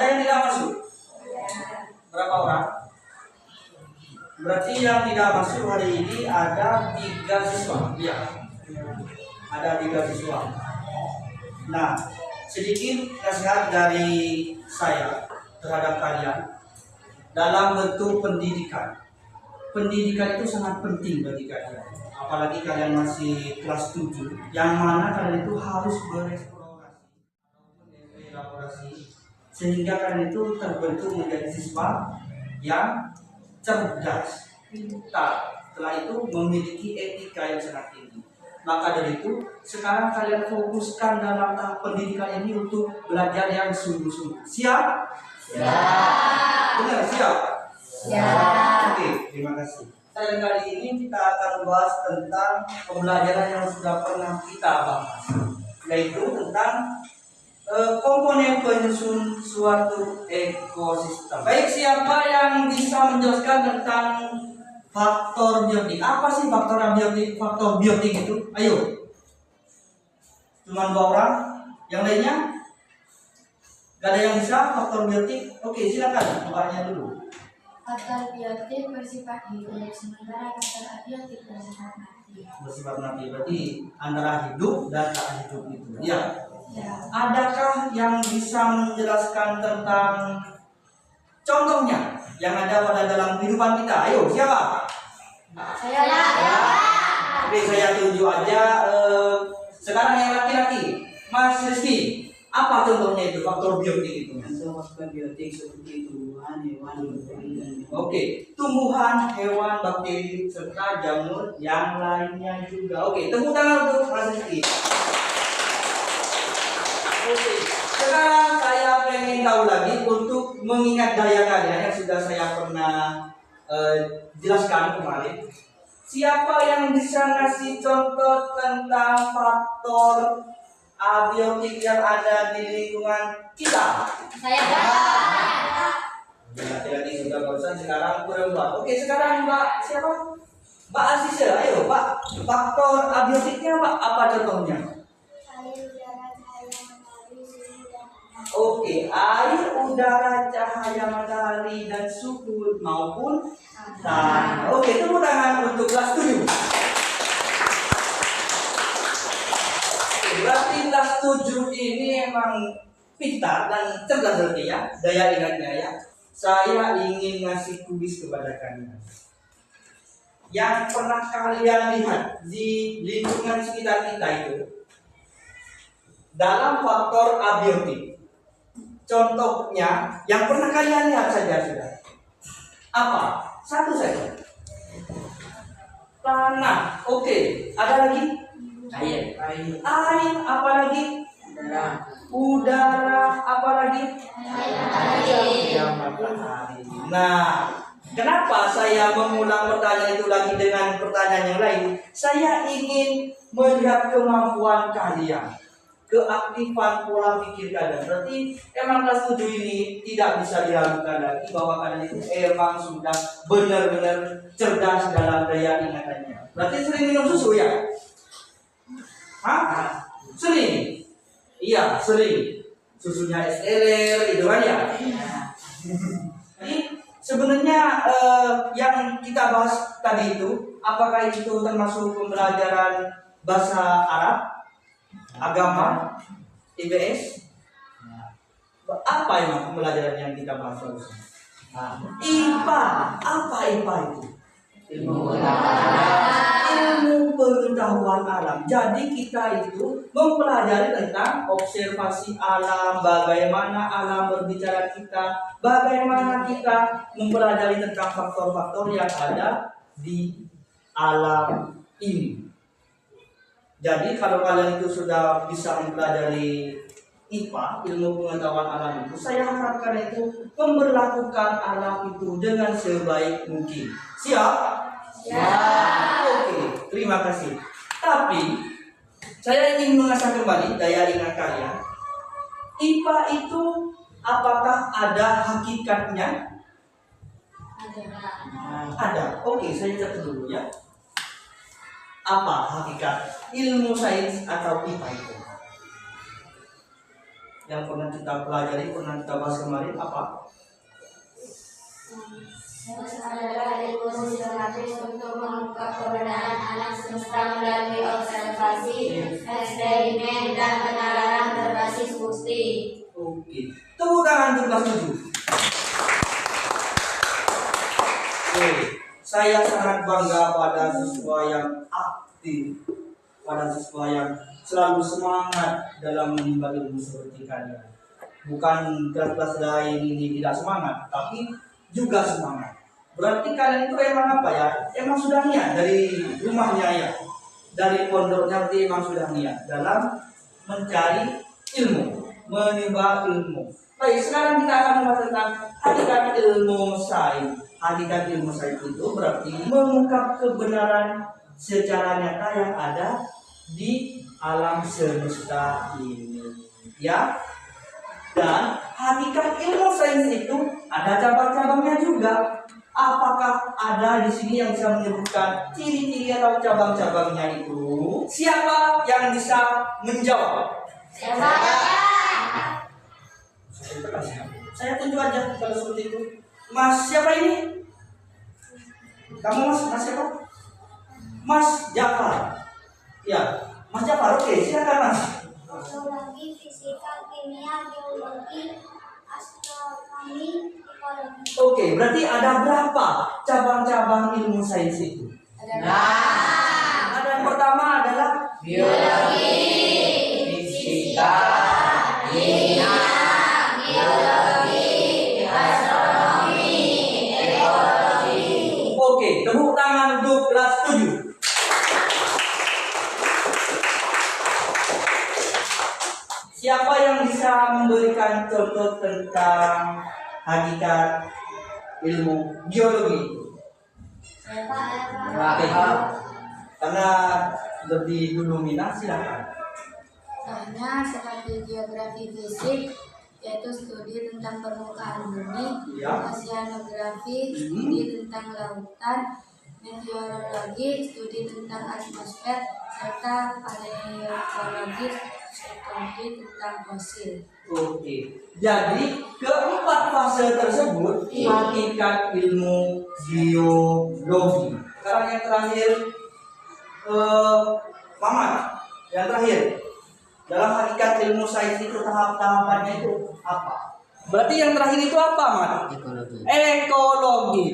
Ada yang tidak masuk? Berapa orang? Berarti yang tidak masuk hari ini ada 3 siswa. Iya. Ada 3 siswa. Nah, sedikit nasihat dari saya terhadap kalian dalam bentuk pendidikan. Pendidikan itu sangat penting bagi kalian. Apalagi kalian masih kelas 7, yang mana kalian itu harus bereksplorasi ataupun elaborasi sehingga kalian itu terbentuk menjadi siswa yang cerdas, pintar, setelah itu memiliki etika yang sangat tinggi. Maka dari itu, sekarang kalian fokuskan dalam tahap pendidikan ini untuk belajar yang sungguh-sungguh. Siap? Siap. Benar, siap? Siap. Oke, terima kasih. Dan kali ini kita akan membahas tentang pembelajaran yang sudah pernah kita bahas, yaitu tentang komponen penyusun suatu ekosistem. Baik, siapa yang bisa menjelaskan tentang faktor biotik? Apa sih faktor biotik? Faktor biotik itu? Ayo. Cuma 2 orang. Yang lainnya? Gak ada yang bisa faktor biotik? Oke, silakan. Makanya dulu. Faktor biotik bersifat hidup, sementara faktor abiotik bersifat mati. Bersifat mati berarti antara hidup dan tak hidup itu. Ya. Ya. Adakah yang bisa menjelaskan tentang contohnya yang ada pada dalam kehidupan kita? Ayo, siapa? Saya. Oke, saya tunjuk aja. Sekarang yang laki-laki, Mas Rizky. Apa contohnya itu faktor biotik itu? Faktor biotik seperti tumbuhan, hewan, bakteri, dan Oke, tumbuhan, hewan, bakteri, serta jamur yang lainnya juga. Oke, tepuk tangan untuk Mas Rizky. Oke, sekarang saya pengen tahu lagi untuk mengingat daya kalian yang sudah saya pernah jelaskan kemarin. Siapa yang bisa ngasih contoh tentang faktor abiotik yang ada di lingkungan kita? Saya. Laki-laki sudah barusan, sekarang perempuan. Oke, sekarang Mbak siapa? Mbak Asisa, ayo Mbak. Faktor abiotiknya Mbak, apa contohnya? Air, udara, cahaya matahari, suhu, dan tanah. Oke, air, udara, cahaya matahari, dan suhu maupun tanah. Oke, tepuk tangan untuk kelas 7. Berarti kelas 7 ini emang pintar dan cerdas berarti ya, daya ingatnya ya. Saya ingin ngasih kuis kepada kalian. Yang pernah kalian lihat di lingkungan sekitar kita itu dalam faktor abiotik. Contohnya yang pernah kalian lihat saja sudah. Apa? Satu saja. Tanah. Oke, ada lagi? air. Air, apa lagi? Udara, apa lagi? Matahari. Nah, kenapa saya mengulang pertanyaan itu lagi dengan pertanyaan yang lain? Saya ingin melihat kemampuan kalian, keaktifan pola pikir kalian. Berarti emang kelas 7 ini tidak bisa diragukan lagi bahwa kalian itu emang sudah benar-benar cerdas dalam daya ingatannya. Berarti sering minum susu ya? Hah? Sering? Iya, sering. Susunya SLR itu kan ya? Jadi sebenarnya yang kita bahas tadi itu, apakah itu termasuk pembelajaran bahasa Arab, agama, IPS? Apa emang pembelajaran yang kita bahas barusan? IPA. Apa IPA itu? Ilmu pengetahuan alam. Jadi kita itu mempelajari tentang observasi alam, bagaimana alam berbicara kita, bagaimana kita mempelajari tentang faktor-faktor yang ada di alam ini. Jadi kalau kalian itu sudah bisa mempelajari IPA, ilmu pengetahuan alam itu, saya harapkan itu memperlakukan alam itu dengan sebaik mungkin. Siap? Siap. Oke, terima kasih. Tapi saya ingin mengasah kembali daya ingat kalian. IPA itu apakah ada hakikatnya? Ada. Oke, saya catat dulu ya. Apa hakikat ilmu sains atau IPA itu? yang pernah kita pelajari, pernah kita bahas kemarin apa? adalah ilmu sistematis untuk mengungkap kebenaran alam semesta melalui observasi, eksperimen, dan penalaran berbasis bukti. Oke, tepuk tangan untuk kelas 7. Oke, saya sangat bangga pada siswa yang aktif, pada siswa yang selalu semangat dalam menimba ilmu seperti kalian. Bukan kelas-kelas lain ini tidak semangat, tapi juga semangat. Berarti kalian itu emang apa ya? Emang sudah niat dari rumahnya ya, dari pondoknya berarti emang sudah niat dalam mencari ilmu, menimba ilmu. Baik, sekarang kita akan membahas tentang hakikat ilmu sains. Hakikat ilmu sains itu berarti mengungkap kebenaran secara nyata yang ada di alam semesta ini, ya. Dan hakikat ilmu sains itu ada cabang-cabangnya juga. Apakah ada di sini yang bisa menyebutkan ciri-ciri atau cabang-cabangnya itu? Siapa yang bisa menjawab? Saya tunjuk aja kalau seperti itu. Mas siapa ini? Kamu mas siapa? Mas Jafar. Ya, Mas Jafar. Oke, silakan Mas. Biologi, fisika, kimia, biologi, astronomi, ekologi. Oke, berarti ada berapa cabang-cabang ilmu sains itu? Ada yang pertama adalah Biologi, fisika, kimia, biologi, astronomi, ekologi. Oke, tepuk tangan untuk kelas 7. Siapa yang bisa memberikan contoh tentang hakikat ilmu biologi? Oke, karena lebih dulu minat silakan. Contohnya seperti geografi fisik, yaitu studi tentang permukaan bumi, Ya. oceanografi, studi tentang lautan, meteorologi, studi tentang atmosfer, serta paleontologi, studi tentang fosil. Oke, jadi keempat fase tersebut hakikat ilmu biologi. Sekarang yang terakhir, Mamat, yang terakhir dalam hakikat ilmu sains itu tahap-tahapannya itu apa? Berarti yang terakhir itu apa, Mat? Ekologi. Ekologi.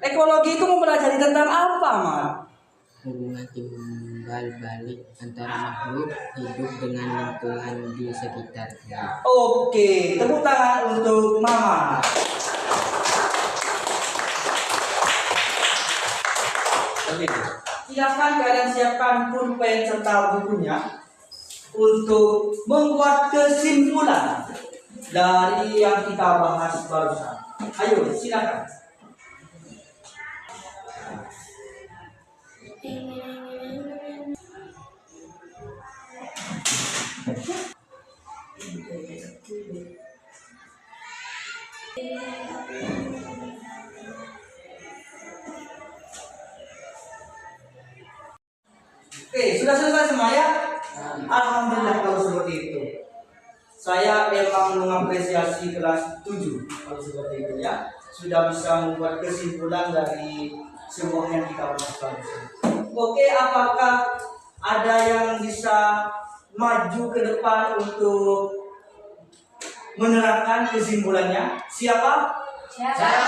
Ekologi itu mempelajari tentang apa, Mat? Hubungan timbal balik antara makhluk hidup dengan lingkungan di sekitarnya. Oke, tepuk tangan untuk Mama. Oke, silakan kalian siapkan pulpen serta bukunya untuk membuat kesimpulan dari yang kita bahas barusan. Ayo, silakan. Oke, sudah selesai semua ya? Alhamdulillah kalau seperti itu. Saya memang mengapresiasi kelas 7 kalau seperti itu ya. Sudah bisa membuat kesimpulan dari semua yang kita bahas barusan. Oke, apakah ada yang bisa maju ke depan untuk menerangkan kesimpulannya? Siapa? Saya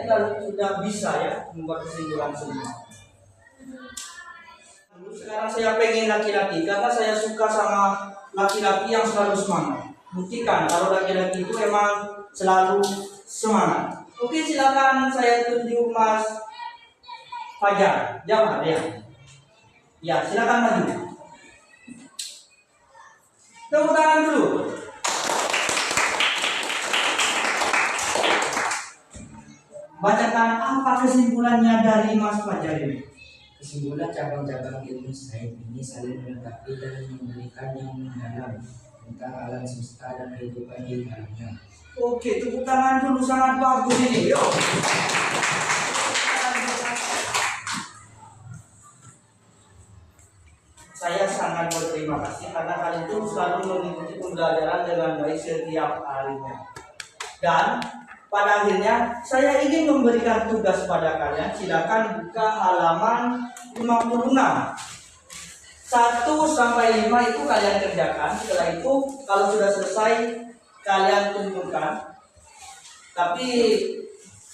kalau sudah bisa ya membuat kesimpulan semua. Sekarang saya pengen laki-laki karena saya suka sama laki-laki yang selalu semangat. Buktikan kalau laki-laki itu emang selalu semangat. Oke, silakan saya tunjuk Mas Fajar. Jawab ya. Ya, silakan maju. Tepuk tangan dulu. Bacakan apa kesimpulannya dari Mas Fajar ini? Kesimpulan cabang-cabang ilmu sains ini saling melengkapi dan memberikan yang mendalam tentang alam semesta dan kehidupan di dalamnya. Oke, tepuk tangan dulu, sangat bagus ini. Yuk. Saya sangat berterima berterima kasih karena kalian itu selalu mengikuti pembelajaran dengan baik setiap harinya. Dan pada akhirnya saya ingin memberikan tugas pada kalian. Silakan buka halaman 56. 1 sampai 5 itu kalian kerjakan. Setelah itu kalau sudah selesai kalian tunjukkan. Tapi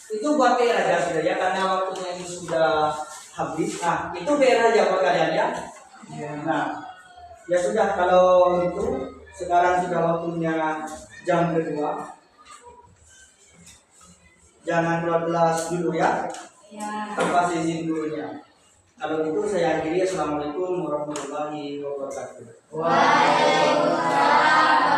itu buat PR aja sudah ya, karena waktunya ini sudah habis. Nah, itu PR aja buat kalian ya. Nah, ya sudah kalau itu sekarang sudah waktunya jam kedua. Jangan 12 dulu ya. Ya. Tanpa izin gurunya. Kalau gitu saya akhiri. Assalamualaikum warahmatullahi wabarakatuh. Waalaikumsalam.